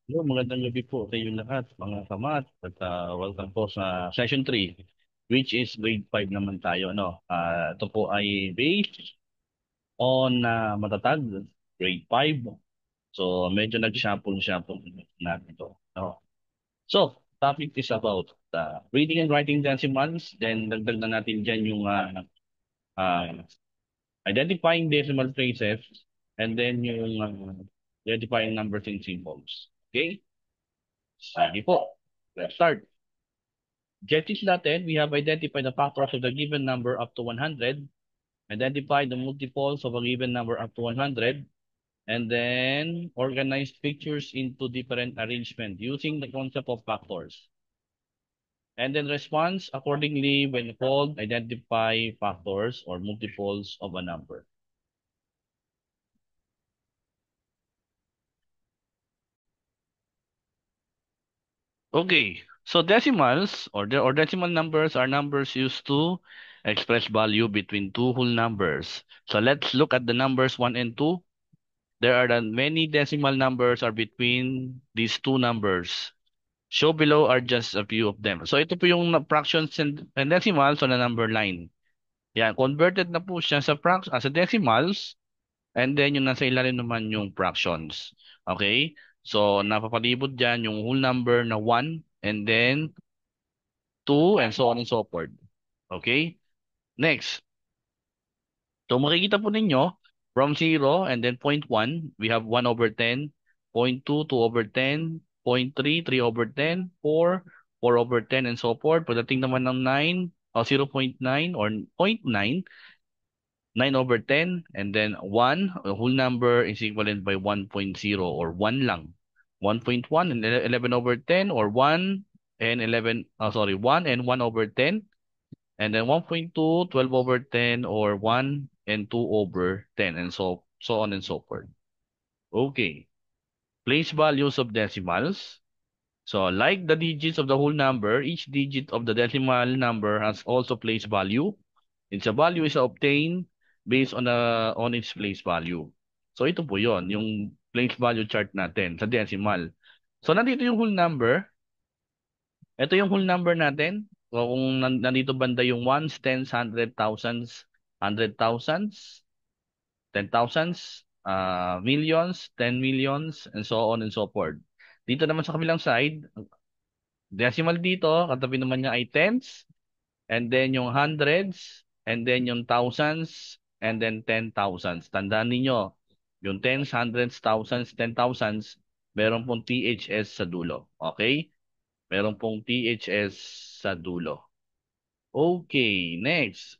Hello, magandang gabi po sa inyo lahat, mga kamat, at welcome po sa session 3, which is grade 5 naman tayo, no? Ito po ay based on matatag, grade 5. So, medyo nag-shuffle-shuffle natin ito, no? So, topic is about reading and writing decimals, then dagdag na natin dyan yung uh, identifying decimal places, and then yung identifying numbers and symbols. Okay? Sige po. Let's start. Objectives natin, we have identified the factors of the given number up to 100, identified the multiples of a given number up to 100, and then organize pictures into different arrangement using the concept of factors. And then response accordingly when called, identify factors or multiples of a number. Okay, so decimals or decimal numbers are numbers used to express value between two whole numbers. So let's look at the numbers 1 and 2. There are many decimal numbers are between these two numbers. Show below are just a few of them. So ito po yung fractions and decimals on the number line. Yan, converted na po siya sa decimals, and then yung nasa ilalim naman yung fractions. Okay? So napapalibot diyan yung whole number na 1 and then 2 and so on and so forth. Okay? Next. So makikita po ninyo, from 0 and then 0.1, we have 1 over 10, 0.2, 2 over 10, 0.3, 3 over 10, 4, 4 over 10, and so forth. Pagdating naman ng 9, o 0.9 or 0.9, 9 over 10, and then 1, a whole number is equivalent by 1.0 or 1 lang. 1.1 and 11 over 10 or 1 and 11, 1 and 1 over 10. And then 1.2, 12 over 10, or 1 and 2 over 10, and so on and so forth. Okay. Place values of decimals. So like the digits of the whole number, each digit of the decimal number has also place value. Its value is obtained based on its place value. So ito po yon, yung place value chart natin sa decimal. So nandito yung whole number. Ito yung whole number natin. So kung nandito banda yung ones, tens, hundred thousands, 10,000s, millions, 10 millions, and so on and so forth. Dito naman sa kabilang side, decimal dito, katabi naman niya ay tens, and then yung hundreds, and then yung thousands, and then 10,000s. Tandaan ninyo, yung tens, hundreds, thousands, 10,000s, meron pong THS sa dulo. Okay? Meron pong THS sa dulo. Okay, next.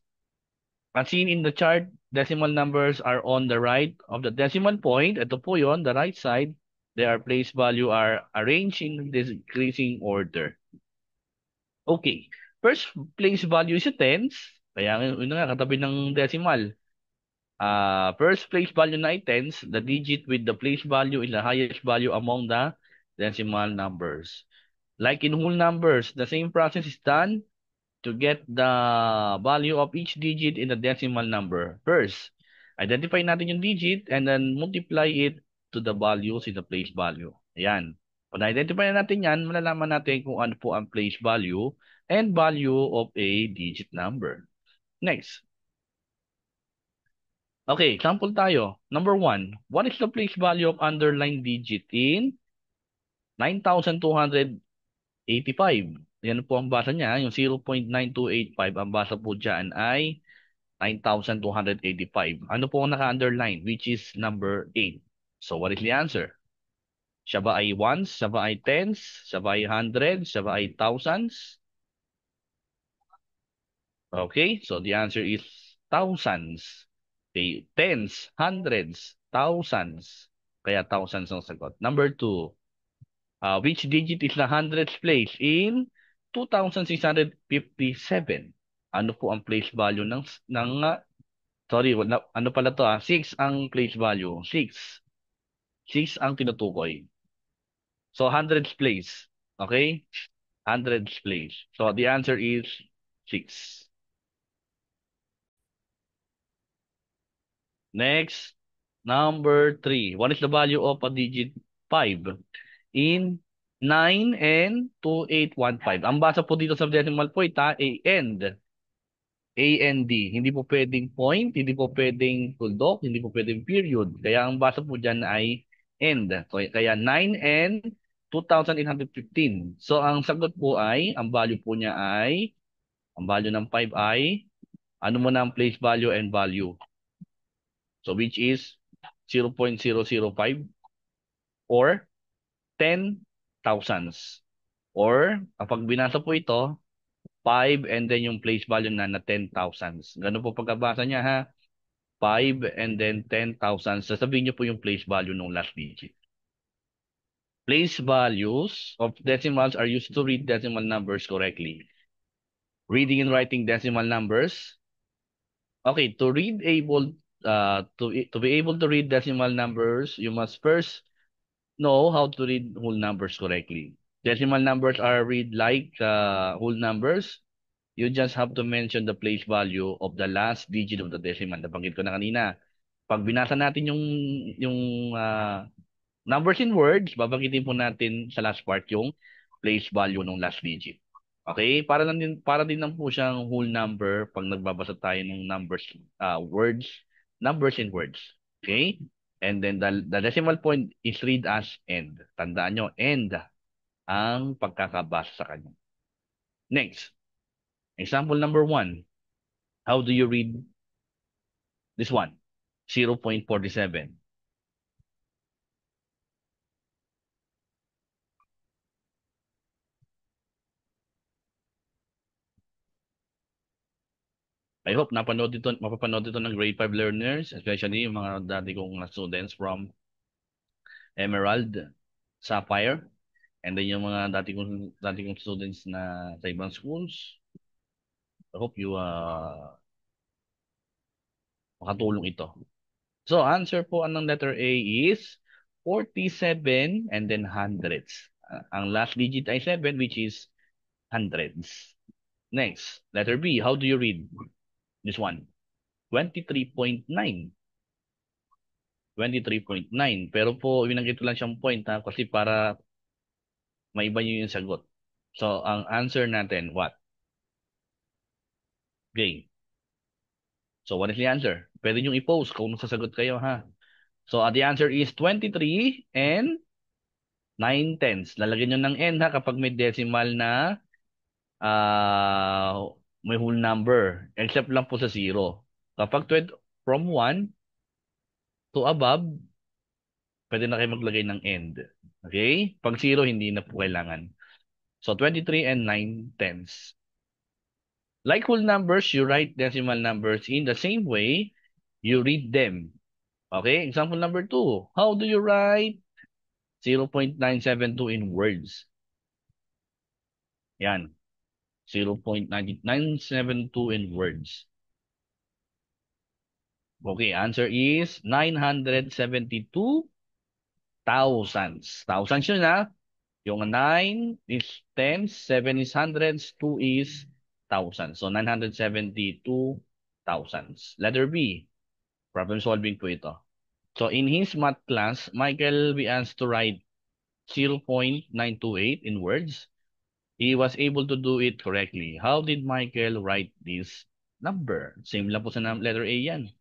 As seen in the chart, decimal numbers are on the right of the decimal point. Ito po yon, the right side. Their place value are arranged in decreasing order. Okay. First place value is a tens. Kaya yun nga, katabi ng decimal. First place value na ay tens. The digit with the place value is the highest value among the decimal numbers. Like in whole numbers, the same process is done to get the value of each digit in the decimal number. First, identify natin yung digit and then multiply it to the values in the place value. Ayan. Pag na-identify na natin yan, malalaman natin kung ano po ang place value and value of a digit number. Next. Okay, sample tayo. Number 1. What is the place value of underlying digit in 9,285? Yan po ang basa niya. Yung 0.9285, ang basa po dyan ay 9,285. Ano po ang naka-underline? Which is number 8. So, what is the answer? Siya ba ay ones? Siya ba ay tens? Siya ba ay hundreds? Siya ba ay thousands? Okay, so the answer is thousands. Okay, tens, hundreds, thousands. Kaya thousands ang sagot. Number 2. Which digit is the hundreds place in 2,657? Ano po ang place value ng sorry, ano pala to 6 ang place value. 6. 6 ang tinutukoy. So, hundreds place. Okay? Hundreds place. So, the answer is 6. Next, number 3. What is the value of a digit 5? in 9 and 2815. Ang basa po dito sa decimal point ha, A and D. Hindi po pwedeng point, hindi po pwedeng tuldok, hindi po pwedeng period. Kaya ang basa po dyan ay end. So, kaya 9 and 2,815. So, ang sagot po ay, ang value ng 5 ay, ano mo na ang place value and value. So, which is 0.005 or 10 thousands. Or, kapag binasa po ito, 5 and then yung place value na 10 thousands. Ganun po pagkabasa niya ha. 5 and then 10,000. Sasabihin niyo po yung place value ng last digit. Place values of decimals are used to read decimal numbers correctly. Reading and writing decimal numbers. Okay, to be able to read decimal numbers, you must first know how to read whole numbers correctly. Decimal numbers are read like whole numbers. You just have to mention the place value of the last digit of the decimal. Nabanggit ko na kanina. Pag binasa natin yung numbers in words, babanggitin po natin sa last part yung place value ng last digit. Okay? Para din lang po siyang whole number pag nagbabasa tayo ng numbers in words. Okay? And then the decimal point is read as end. Tandaan nyo, end ang pagkakabasa sa kanya. Next, example number 1. How do you read this one? 0.47. I hope mapapanood ito ng grade 5 learners, especially yung mga dati kong students from Emerald, Sapphire, and then yung mga dati kong students na sa ibang schools. I hope you makatulong ito. So, answer po anong letter A is 47 and then hundreds. Ang last digit ay 7, which is hundreds. Next, letter B. How do you read this one? 23.9. 23.9. Pero po, binanggit ko lang siyang point ha, kasi para maiba nyo yung sagot. So, ang answer natin, what? Okay. So, what is the answer? Pwede nyo i-post kung sasagot kayo ha. So, the answer is 23 and 9/10. Lalagyan nyo ng n ha kapag may decimal na may whole number. Except lang po sa 0. Kapag from 1 to above, pwede na kayo maglagay ng end. Okay? Pag 0, hindi na po kailangan. So, 23 and 9/10. Like whole numbers, you write decimal numbers in the same way you read them. Okay? Example number 2. How do you write 0.972 in words? Yan. 0.972 in words. Okay, answer is 972 thousands. Thousands yun ha. Yung 9 is tens, 7 is hundreds, 2 is thousands. So 972 thousands. Letter B. Problem solving po ito. So in his math class, Michael be asked to write 0.928 in words. He was able to do it correctly. How did Michael write this number? Same lang po sa letter A yan.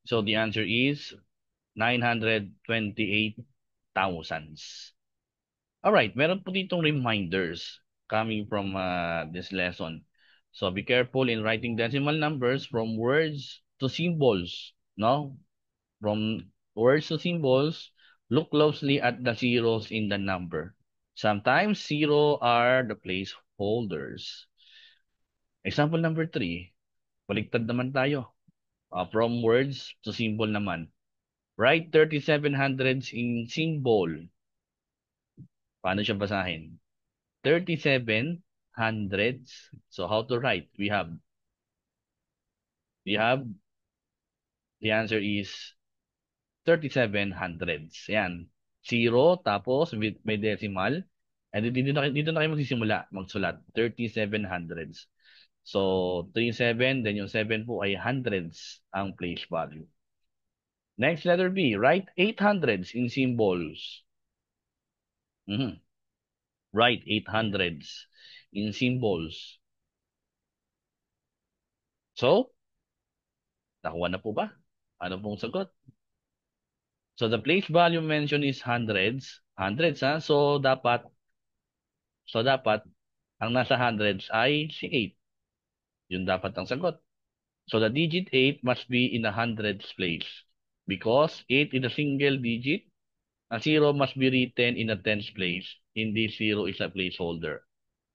So the answer is 928 thousands. Alright, meron po ditong reminders coming from this lesson. So be careful in writing decimal numbers from words to symbols. No? From words to symbols, look closely at the zeros in the number. Sometimes zero are the placeholders. Example number 3. Baliktad naman tayo. From words to symbol naman. Write 37 hundreds in symbol. Paano siya basahin? 37 hundreds. So how to write? We have the answer is 37 hundreds. Yan. Zero, tapos may decimal. And dito na kayo magsulat. 37 hundreds. So, 37, then yung 7 po ay hundreds ang place value. Next letter B, write 800s in symbols. Mhm. Write 800s in symbols. So, nakuha na po ba? Ano pong sagot? So, the place value mentioned is hundreds. Hundreds, ha? So dapat, ang nasa hundreds ay si 8. Yun dapat ang sagot. So, the digit 8 must be in the hundreds place. Because 8 is a single digit, a 0 must be written in the tens place. Hindi 0 is a placeholder.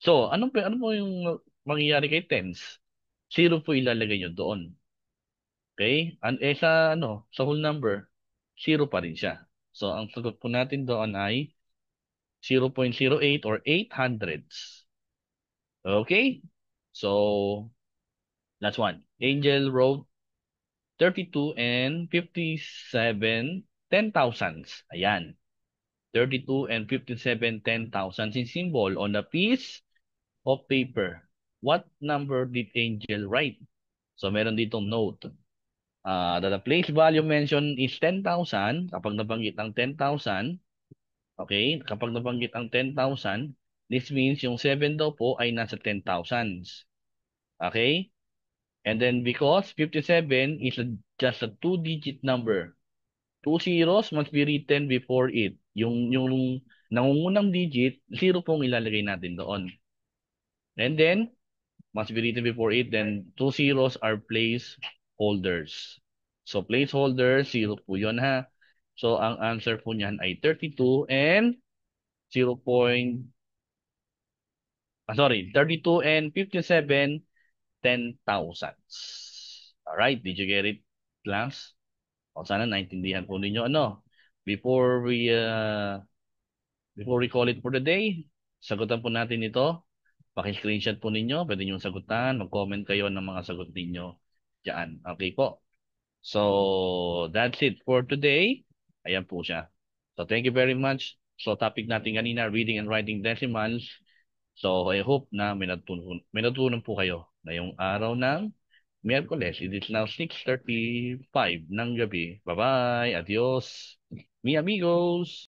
So, ano po yung mangyayari kay tens? 0 po ilalagay nyo doon. Okay? Sa whole number, 0 pa rin siya. So, ang sagot po natin doon ay 0.08 or 800s. Okay? So, last one. Angel wrote 32 and 57 10,000s. Ayan. 32 and 57 10,000s in symbol on a piece of paper. What number did Angel write? So, meron ditong note. The place value mentioned is 10,000. Kapag nabanggit ang 10,000, okay? Kapag nabanggit ang 10,000, this means yung 7 daw po ay nasa 10,000s. Okay? And then because 57 is just a two-digit number, two zeros must be written before it. Yung nangungunang digit, zero pong ilalagay natin doon. And then, must be written before it, then two zeros are placeholders. So placeholder, zero po yun ha. So ang answer po niyan ay 32 and 0. 32 and 57 10,000s. Alright, did you get it, class? O sana naintindihan po ninyo ano. Before we uh, before we call it for the day, sagutan po natin ito. Paki-screenshot po ninyo, pwede nyo sagutan, mag-comment kayo ng mga sagot ninyo diyan. Okay po. So, that's it for today. Ayan po siya. So, thank you very much. So, topic natin kanina, reading and writing decimals. So, I hope na may natutunan po kayo na yung araw ng Miyerkules. It is now 6:35 ng gabi. Bye-bye. Adios. Mi amigos.